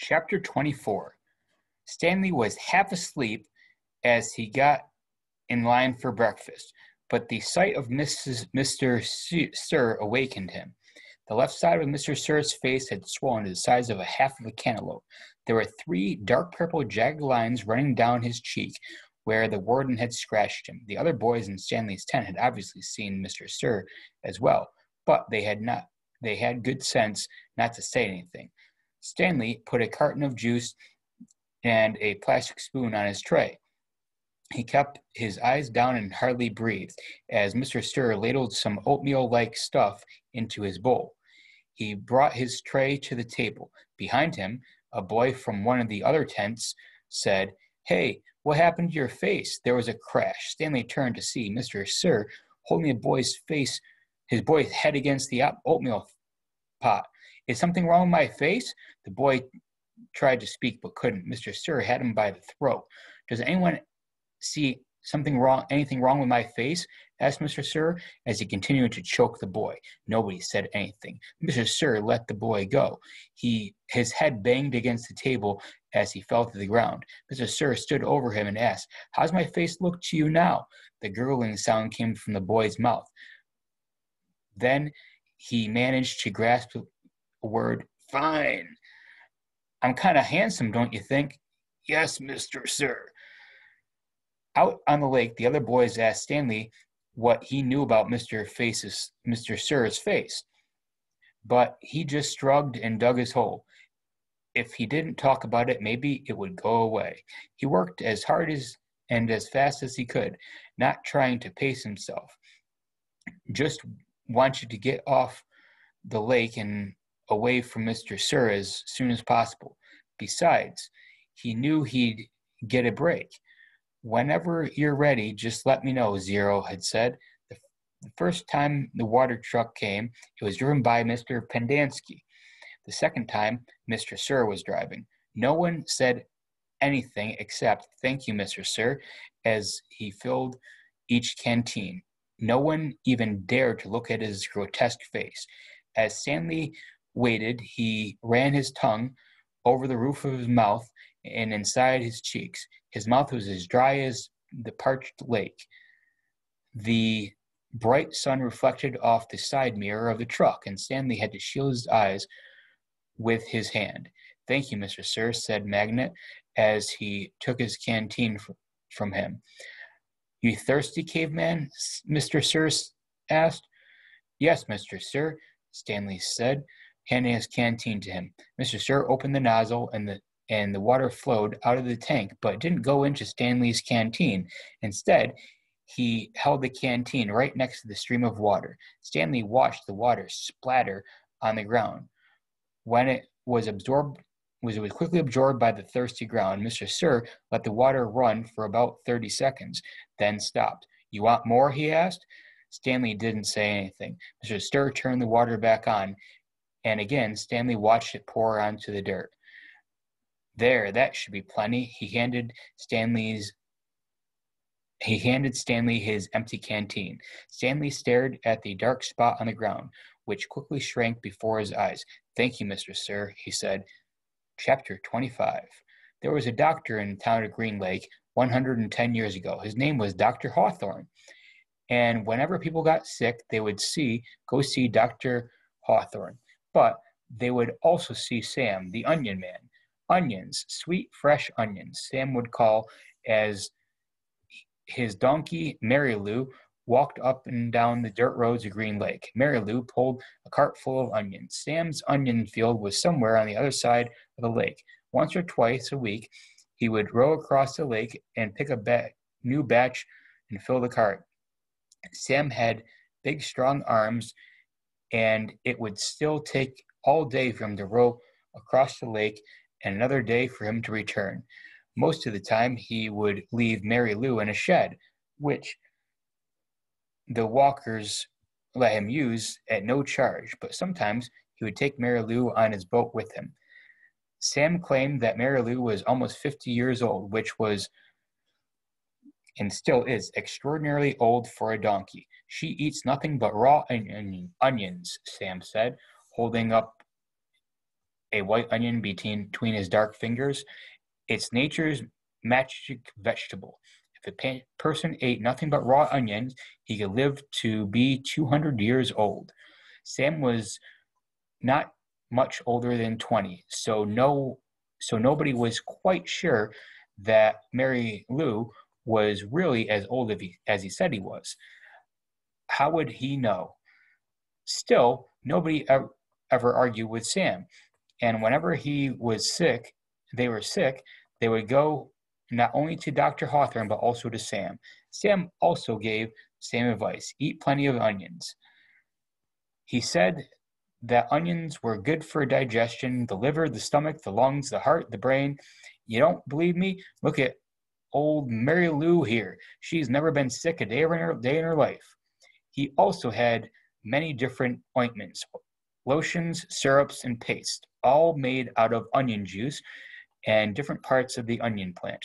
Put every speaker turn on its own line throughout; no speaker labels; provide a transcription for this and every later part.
Chapter 24. Stanley was half asleep as he got in line for breakfast, but the sight of Mr. Sir awakened him. The left side of Mr. Sir's face had swollen to the size of a half of a cantaloupe. There were 3 dark purple jagged lines running down his cheek where the warden had scratched him. The other boys in Stanley's tent had obviously seen Mr. Sir as well, but they had good sense not to say anything. Stanley put a carton of juice and a plastic spoon on his tray. He kept his eyes down and hardly breathed as Mr. Sir ladled some oatmeal-like stuff into his bowl. He brought his tray to the table. Behind him, a boy from one of the other tents said, "Hey, what happened to your face?" There was a crash. Stanley turned to see Mr. Sir holding his boy's head against the oatmeal pot. "Is something wrong with my face?" The boy tried to speak but couldn't. Mr. Sir had him by the throat. "Does anyone see anything wrong with my face?" asked Mr. Sir as he continued to choke the boy. Nobody said anything. Mr. Sir let the boy go. His head banged against the table as he fell to the ground. Mr. Sir stood over him and asked, "How's my face look to you now?" The gurgling sound came from the boy's mouth. Then he managed to grasp a word. "Fine. I'm kind of handsome, don't you think?" "Yes, Mr. Sir." Out on the lake, the other boys asked Stanley what he knew about Mr. Sir's face, but he just shrugged and dug his hole. If he didn't talk about it, maybe it would go away. He worked as hard and as fast as he could, not trying to pace himself. Just wanted to get off the lake and away from Mr. Sir as soon as possible. Besides, he knew he'd get a break. "Whenever you're ready, just let me know," Zero had said. The first time the water truck came, it was driven by Mr. Pendanski. The second time, Mr. Sir was driving. No one said anything except, "Thank you, Mr. Sir," as he filled each canteen. No one even dared to look at his grotesque face. As Stanley waited, he ran his tongue over the roof of his mouth and inside his cheeks. His mouth was as dry as the parched lake. The bright sun reflected off the side mirror of the truck, and Stanley had to shield his eyes with his hand. "Thank you, Mr. Sir," said Magnet as he took his canteen from him. "You thirsty, caveman?" Mr. Sir asked. "Yes, Mr. Sir," Stanley said, handing his canteen to him. Mr. Sir opened the nozzle, and the water flowed out of the tank, but it didn't go into Stanley's canteen. Instead, he held the canteen right next to the stream of water. Stanley watched the water splatter on the ground. When it was quickly absorbed by the thirsty ground. Mr. Sir let the water run for about 30 seconds, then stopped. "You want more?" he asked. Stanley didn't say anything. Mr. Sir turned the water back on, and again Stanley watched it pour onto the dirt. "There, that should be plenty." He handed Stanley his empty canteen. Stanley stared at the dark spot on the ground, which quickly shrank before his eyes. "Thank you, Mr. Sir," he said. Chapter 25. There was a doctor in the town of Green Lake 110 years ago. His name was Dr. Hawthorne. And whenever people got sick, they would go see Dr. Hawthorne. But they would also see Sam, the onion man. Onions, sweet, fresh onions, Sam would call as his donkey, Mary Lou, walked up and down the dirt roads of Green Lake. Mary Lou pulled a cart full of onions. Sam's onion field was somewhere on the other side of the lake. Once or twice a week, he would row across the lake and pick a new batch and fill the cart. Sam had big, strong arms, and it would still take all day for him to row across the lake and another day for him to return. Most of the time, he would leave Mary Lou in a shed, which the walkers let him use at no charge, but sometimes he would take Mary Lou on his boat with him. Sam claimed that Mary Lou was almost 50 years old, which was and still is extraordinarily old for a donkey. "She eats nothing but raw onions," Sam said, holding up a white onion between his dark fingers. It's nature's magic vegetable. If a person ate nothing but raw onions, he could live to be 200 years old. Sam was not much older than 20, so nobody was quite sure that Mary Lou was really as old as he said he was. How would he know? Still, nobody ever argued with Sam, and whenever they were sick, they would go not only to Dr. Hawthorne but also to Sam. Sam also gave Sam advice: eat plenty of onions. He said that onions were good for digestion, the liver, the stomach, the lungs, the heart, the brain. You don't believe me? Look at old Mary Lou here. She's never been sick a day in her life. He also had many different ointments, lotions, syrups, and paste, all made out of onion juice and different parts of the onion plant.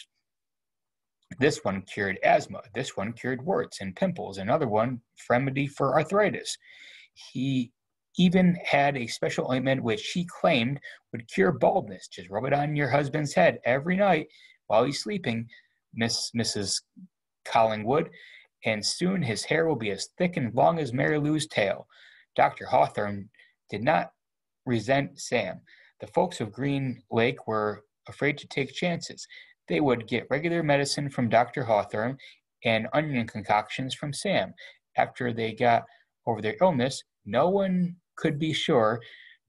This one cured asthma. This one cured warts and pimples. Another one, remedy for arthritis. He even had a special ointment which he claimed would cure baldness. Just rub it on your husband's head every night while he's sleeping, Mrs. Collingwood, and soon his hair will be as thick and long as Mary Lou's tail. Dr. Hawthorne did not resent Sam. The folks of Green Lake were afraid to take chances. They would get regular medicine from Dr. Hawthorne and onion concoctions from Sam. After they got over their illness, no one could be sure,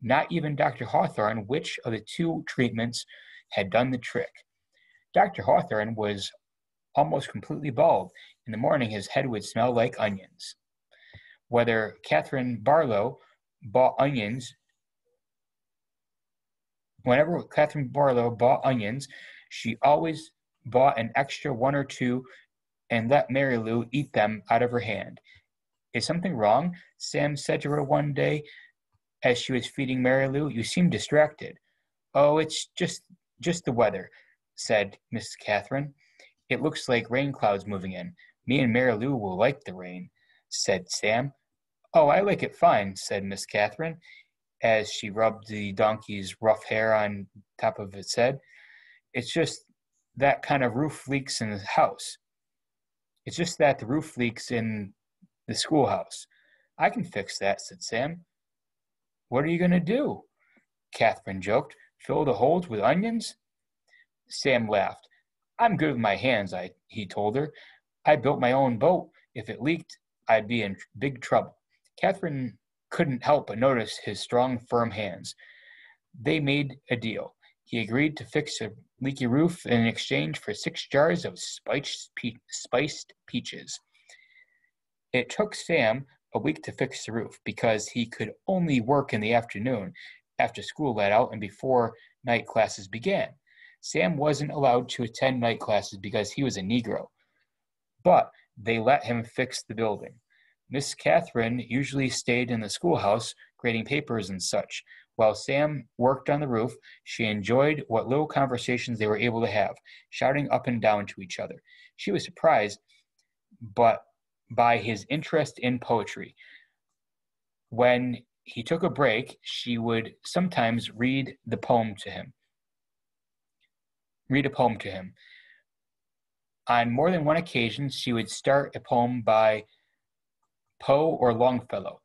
not even Dr. Hawthorne, which of the two treatments had done the trick. Dr. Hawthorne was almost completely bald. In the morning, his head would smell like onions. Whenever Catherine Barlow bought onions, she always bought an extra one or two and let Mary Lou eat them out of her hand. Is something wrong? Sam said to her one day as she was feeding Mary Lou. You seem distracted. Oh, it's just the weather, said Miss Catherine. It looks like rain clouds moving in. Me and Mary Lou will like the rain, said Sam. Oh, I like it fine, said Miss Catherine, as she rubbed the donkey's rough hair on top of its head. It's just that kind of roof leaks in the house. It's just that the roof leaks in the schoolhouse. I can fix that, said Sam. What are you going to do? Catherine joked. Fill the holes with onions? Sam laughed. I'm good with my hands, he told her. I built my own boat. If it leaked, I'd be in big trouble. Catherine couldn't help but notice his strong, firm hands. They made a deal. He agreed to fix a leaky roof in exchange for 6 jars of spiced peaches. It took Sam a week to fix the roof because he could only work in the afternoon after school let out and before night classes began. Sam wasn't allowed to attend night classes because he was a Negro, but they let him fix the building. Miss Catherine usually stayed in the schoolhouse grading papers and such. While Sam worked on the roof, she enjoyed what little conversations they were able to have, shouting up and down to each other. She was surprised by his interest in poetry. When he took a break, she would sometimes read a poem to him. On more than one occasion, she would start a poem by Poe or Longfellow,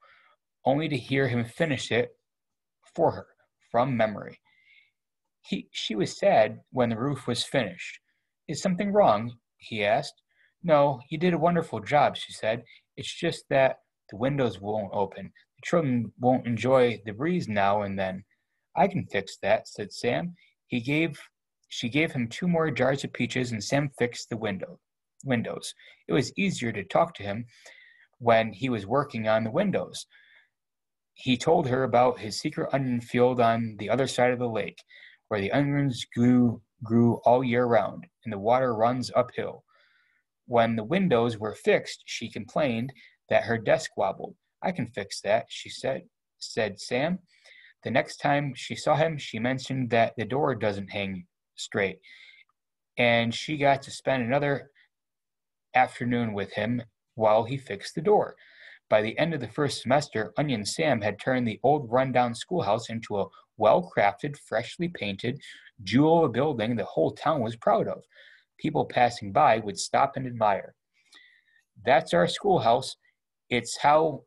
only to hear him finish it for her from memory. She was sad when the roof was finished. Is something wrong? He asked. No, you did a wonderful job, she said. It's just that the windows won't open. The children won't enjoy the breeze now and then. I can fix that, said Sam. She gave him 2 more jars of peaches, and Sam fixed the windows. It was easier to talk to him when he was working on the windows. He told her about his secret onion field on the other side of the lake, where the onions grew all year round, and the water runs uphill. When the windows were fixed, she complained that her desk wobbled. I can fix that, she said Sam. The next time she saw him, she mentioned that the door doesn't hang straight, and she got to spend another afternoon with him while he fixed the door. By the end of the first semester, Onion Sam had turned the old rundown schoolhouse into a well-crafted, freshly painted, jewel of a building the whole town was proud of. People passing by would stop and admire. That's our schoolhouse. It's how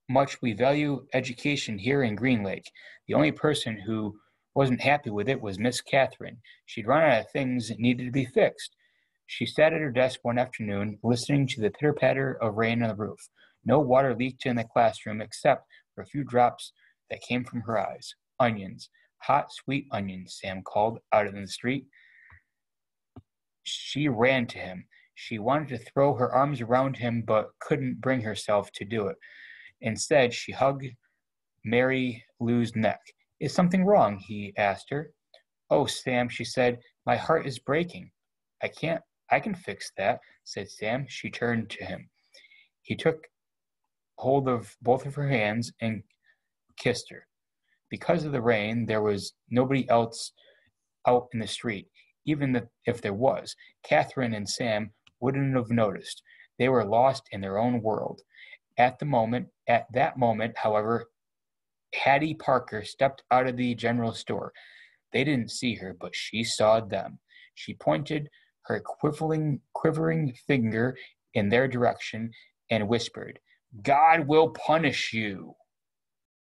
much we value education here in Green Lake. The only person who wasn't happy with it was Miss Catherine. She'd run out of things that needed to be fixed. She sat at her desk one afternoon, listening to the pitter-patter of rain on the roof. No water leaked in the classroom except for a few drops that came from her eyes. Onions. Hot, sweet onions, Sam called out in the street. She ran to him. She wanted to throw her arms around him, but couldn't bring herself to do it. Instead, she hugged Mary Lou's neck. Is something wrong? He asked her. Oh, Sam, she said, my heart is breaking. I can fix that, said Sam. She turned to him. He took hold of both of her hands and kissed her. Because of the rain, there was nobody else out in the street. Even if there was, Catherine and Sam wouldn't have noticed. They were lost in their own world. At that moment, however, Hattie Parker stepped out of the general store. They didn't see her, but she saw them. She pointed her quivering finger in their direction and whispered, God will punish you.